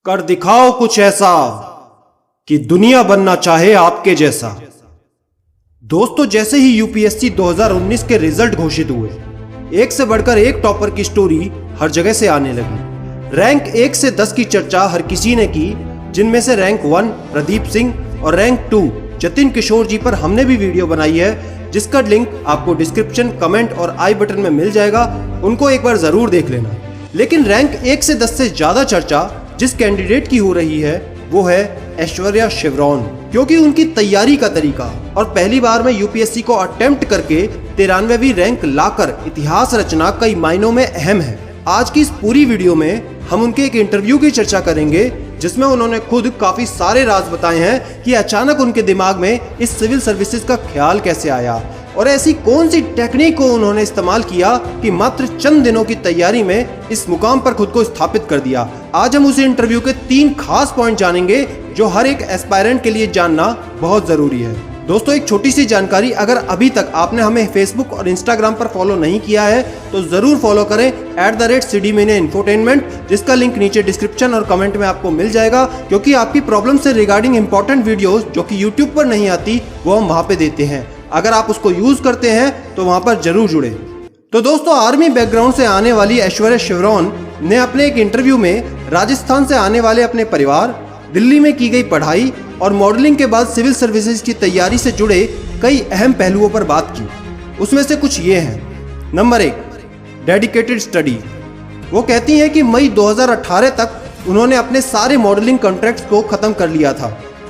कर दिखाओ कुछ ऐसा कि दुनिया बनना चाहे आपके जैसा। दोस्तों, जैसे ही यूपीएससी 2019 के रिजल्ट घोषित हुए, एक से बढ़कर एक टॉपर की स्टोरी हर जगह से आने लगी। रैंक 1 से 10 की चर्चा हर किसी ने की, जिनमें से रैंक 1 प्रदीप सिंह और रैंक 2 जतिन किशोर जी पर हमने भी वीडियो बनाई है, जिसका लिंक आपको डिस्क्रिप्शन, कमेंट और आई बटन में मिल जाएगा। उनको एक बार जरूर देख लेना। लेकिन रैंक 1 से 10 से ज्यादा चर्चा जिस कैंडिडेट की हो रही है वो है ऐश्वर्या शिवरॉन, क्योंकि उनकी तैयारी का तरीका और पहली बार में यूपीएससी को अटेम्प्ट करके 93वीं रैंक लाकर इतिहास रचना कई मायनों में अहम है। आज की इस पूरी वीडियो में हम उनके एक इंटरव्यू की चर्चा करेंगे, जिसमें उन्होंने खुद काफी सारे राज बताए हैं कि अचानक उनके दिमाग में इस सिविल सर्विसेज का ख्याल कैसे आया और ऐसी कौन सी टेक्निक को उन्होंने इस्तेमाल किया कि मात्र चंद दिनों की तैयारी में इस मुकाम पर खुद को स्थापित कर दिया। आज हम उस इंटरव्यू के 3 खास पॉइंट जानेंगे जो हर एक एस्पायरेंट के लिए जानना बहुत जरूरी है। दोस्तों, एक छोटी सी जानकारी, अगर अभी तक आपने हमें फेसबुक और इंस्टाग्राम पर फॉलो नहीं किया है तो जरूर फॉलो करें @CDMania-Infotainment, जिसका लिंक नीचे डिस्क्रिप्शन और कमेंट में आपको मिल जाएगा, क्योंकि आपकी प्रॉब्लम से रिगार्डिंग इंपॉर्टेंट वीडियोस जो कि यूट्यूब पर नहीं आती वो हम वहाँ पे देते हैं। अगर आप उसको यूज करते हैं तो वहाँ पर जरूर जुड़े। तो दोस्तों, आर्मी बैकग्राउंड से आने वाली ऐश्वर्या शिवरॉन ने अपने एक इंटरव्यू में राजस्थान से आने वाले अपने परिवार, दिल्ली में की गई पढ़ाई और मॉडलिंग के बाद सिविल सर्विसेज की तैयारी से जुड़े कई अहम पहलुओं पर बात की। उसमें से कुछ ये हैं। Number 1, dedicated study. वो कहती हैं कि मई 2018 तक उन्होंने अपने सारे मॉडलिंग कॉन्ट्रैक्ट्स को खत्म कर लिया था,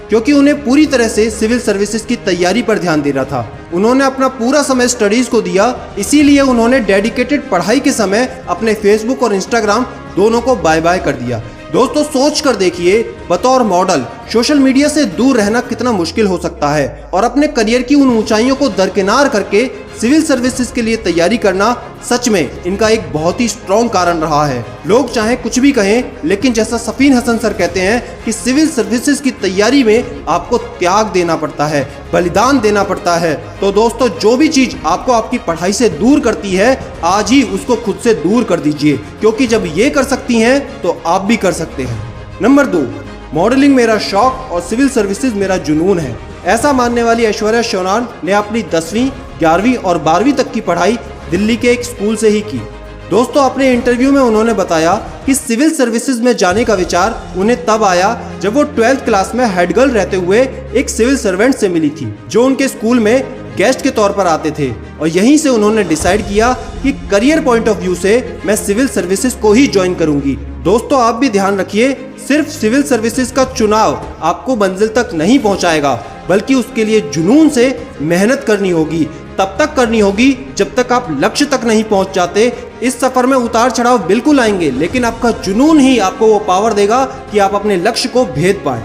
क्योंकि उन्हें पूरी तरह से सिविल सर्विसेज की तैयारी पर ध्यान देना था। उन्होंने अपना पूरा समय स्टडीज को दिया, इसीलिए उन्होंने डेडिकेटेड पढ़ाई के समय अपने फेसबुक और इंस्टाग्राम दोनों को बाय बाय कर दिया। दोस्तों, सोच कर देखिए, बतौर मॉडल सोशल मीडिया से दूर रहना कितना मुश्किल हो सकता है और अपने करियर की उन ऊंचाइयों को दरकिनार करके सिविल सर्विसेज के लिए तैयारी करना सच में इनका एक बहुत ही स्ट्रॉन्ग कारण रहा है। लोग चाहे कुछ भी कहें, लेकिन जैसा सफीन हसन सर कहते हैं कि सिविल सर्विसेज की तैयारी में आपको त्याग देना पड़ता है, बलिदान देना पड़ता है। तो दोस्तों, जो भी चीज आपको आपकी पढ़ाई से दूर करती है, आज ही उसको खुद से दूर कर दीजिए, क्योंकि जब ये कर सकती हैं तो आप भी कर सकते हैं। नंबर 2, मॉडलिंग मेरा शौक और सिविल सर्विसेज मेरा जुनून है। ऐसा मानने वाली ऐश्वर्या शिवरॉन ने अपनी 10वीं, 11वीं और 12वीं तक की पढ़ाई दिल्ली के एक स्कूल से ही की। दोस्तों, अपने इंटरव्यू में उन्होंने बताया कि सिविल सर्विसेज में जाने का विचार उन्हें तब आया जब वो 12th क्लास में हेड गर्ल रहते हुए एक सिविल सर्वेंट से मिली थी, जो उनके स्कूल में गेस्ट के तौर पर आते थे, और यहीं से उन्होंने डिसाइड किया कि करियर पॉइंट ऑफ व्यू से मैं सिविल सर्विसेज को ही ज्वाइन करूंगी। दोस्तों, आप भी ध्यान रखिए, सिर्फ सिविल सर्विसेज का चुनाव आपको मंजिल तक नहीं पहुंचाएगा, बल्कि उसके लिए जुनून से मेहनत करनी होगी। तब तक करनी होगी जब तक आप लक्ष्य तक नहीं पहुंच जाते। इस सफर में उतार चढ़ाव बिल्कुल आएंगे, लेकिन आपका जुनून ही आपको वो पावर देगा कि आप अपने लक्ष्य को भेद पाए।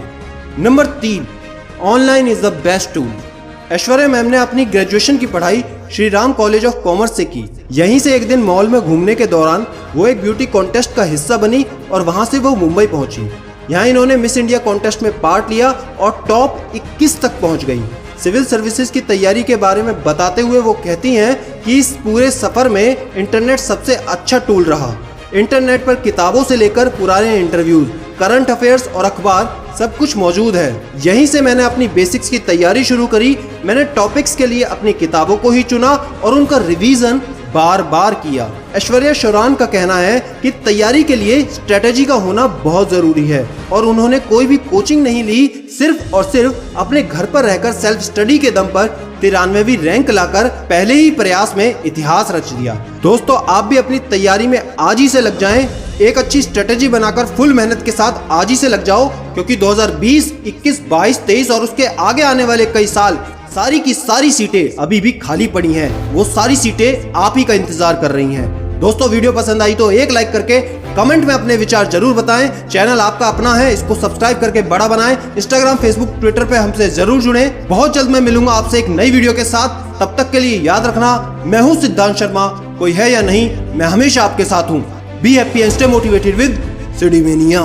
Number 3, online is the best tool. Aishwarya ma'am ने अपनी ग्रेजुएशन की पढ़ाई Shri Ram college of commerce से की। यहीं से एक दिन मॉल में घूमने के दौरान वो एक ब्यूटी कॉन्टेस्ट का हिस्सा बनी और वहां से वो मुंबई पहुंची। यहाँ इन्होंने मिस इंडिया कॉन्टेस्ट में पार्ट लिया और टॉप 21 तक पहुंच गई। सिविल सर्विसेज की तैयारी के बारे में बताते हुए वो कहती हैं कि इस पूरे सफर में इंटरनेट सबसे अच्छा टूल रहा। इंटरनेट पर किताबों से लेकर पुराने इंटरव्यूज, करंट अफेयर्स और अखबार सब कुछ मौजूद है। यहीं से मैंने अपनी बेसिक्स की तैयारी शुरू करी। मैंने टॉपिक्स के लिए अपनी किताबों को ही चुना और उनका रिवीजन बार बार किया। ऐश्वर्या शिवरॉन का कहना है कि तैयारी के लिए स्ट्रेटेजी का होना बहुत जरूरी है और उन्होंने कोई भी कोचिंग नहीं ली, सिर्फ और सिर्फ अपने घर पर रहकर सेल्फ स्टडी के दम पर 93वीं रैंक लाकर पहले ही प्रयास में इतिहास रच दिया। दोस्तों, आप भी अपनी तैयारी में आज ही से लग जाएं। एक अच्छी स्ट्रेटेजी बनाकर फुल मेहनत के साथ आज ही से लग जाओ, क्योंकि 2020, 21, 22, 23 और उसके आगे आने वाले कई साल सारी की सारी सीटें अभी भी खाली पड़ी हैं। वो सारी सीटें आप ही का इंतजार कर रही हैं। दोस्तों, वीडियो पसंद आई तो एक लाइक करके कमेंट में अपने विचार जरूर बताएं। चैनल आपका अपना है, इसको सब्सक्राइब करके बड़ा बनाएं। इंस्टाग्राम, फेसबुक, ट्विटर पे हमसे जरूर जुड़ें। बहुत जल्द मैं मिलूंगा आपसे एक नई वीडियो के साथ। तब तक के लिए याद रखना, मैं हूं सिद्धांत शर्मा। कोई है या नहीं, मैं हमेशा आपके साथ हूं। Be happy and stay motivated with CD mania.